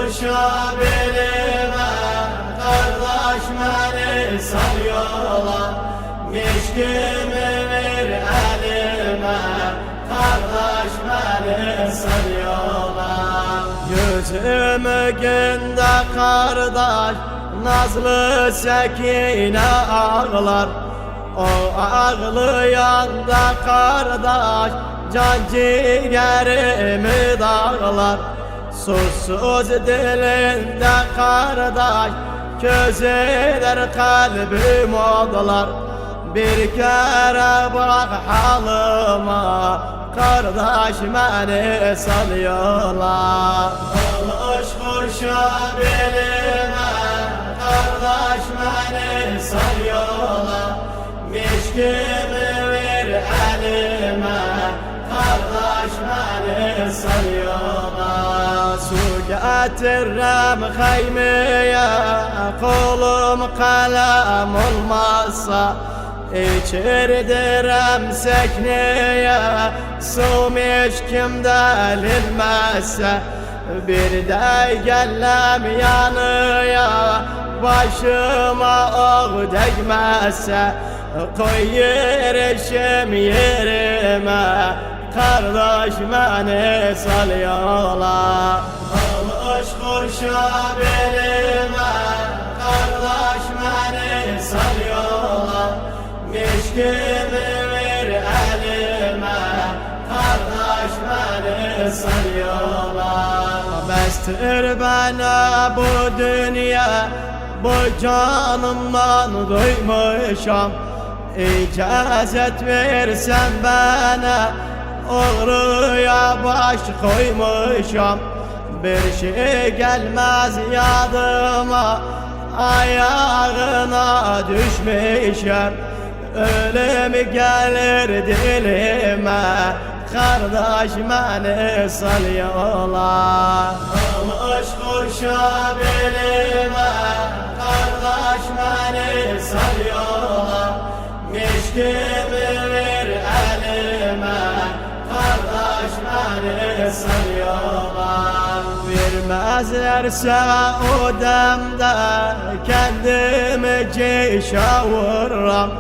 kurşa belime, kardeş beni sal yola. Mişkimi ver elime, kardeş beni sal yola. Gözümü günde kardeş, nazlı Sekine ağlar. O ağlayanda kardeş, can ciğerimi dağlar. Susuz dilinde kardeş, köz eder kalbim oğlar. Bir kere bak halıma, kardeş beni sal yola. Alış kurşa belime, kardeş beni sal yola. Mişkimi ver elime, kardeş beni sal yola. Su getiririm haymeye, kolum kalem olmazsa. İçirdirem Sekneye, su mişkimde linmezse. Bir de gellem yanıya, başıma oğ değmezse. Koy yerişim yerime, kardeş beni sal yola. Alış kurşa belime, kardeş beni sal yola. Mişkimi ver elime, kardeş beni sal yola. Bestir bana bu dünya, bu canımdan duymuşam. İcazet versen bana, oğruya baş koymuşam. Bir şey gelmez yadıma, ayağına düşmüşem. Ölüm gelir dilime, kardeş beni sal yola. Alış kurşa belime, kardeş beni sal yola. Mişkimi ver elime, kardeş beni sal yola. Vermezlerse o demde, kendimi cişe vururum.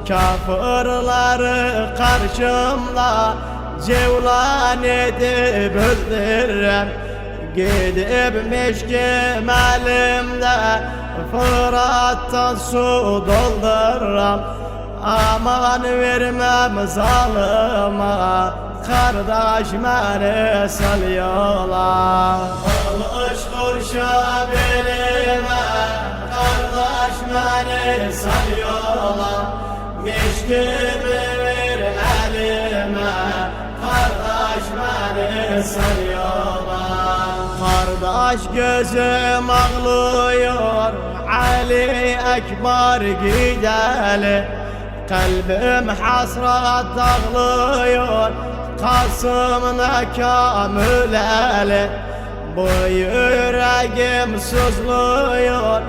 Kafirleri karşımda cevlan edip öldürürüm. Gidip mişkim elimde, Fırat'tan su doldururum. Aman vermem zalıma, kardeş beni sal yola. Alış kurşa belime, kardeş beni sal yola. Mişkimi ver elime, kardeş beni sal yola. Kardeş gözüm ağlıyor, Ali Ekber gideli. Kalbim hasret dağlıyor, Kasım'na Kamileli. Bu yüreğim sızlıyor,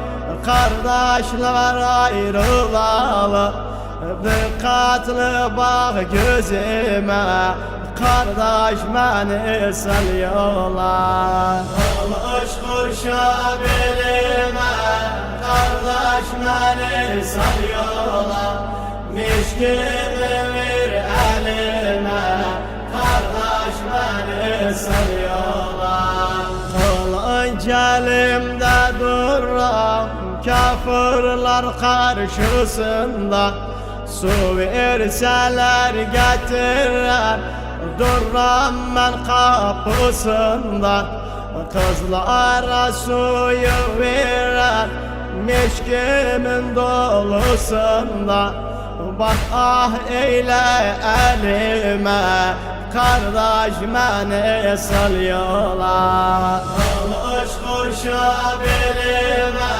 kardeşler ayrılalı. Dikkatli bak gözüme, kardeş beni sal yola. Alış kurşa belime, kardeş beni sal yola. Mişkimi ver elime, kardeş beni sal yola. Kılıç elimde duram, kafirler karşısında. Su verseler getirir, duram ben kapısında. Kızlara suyu verir, mişkimin dolusunda. Bak ah eyle elime, kardeş beni sal yola. Alış kurşa belime,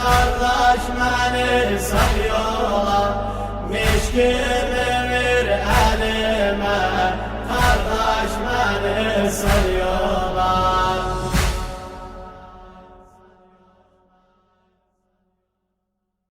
kardeş beni sal yola. Mişkimi ver elime, kardeş beni sal yola.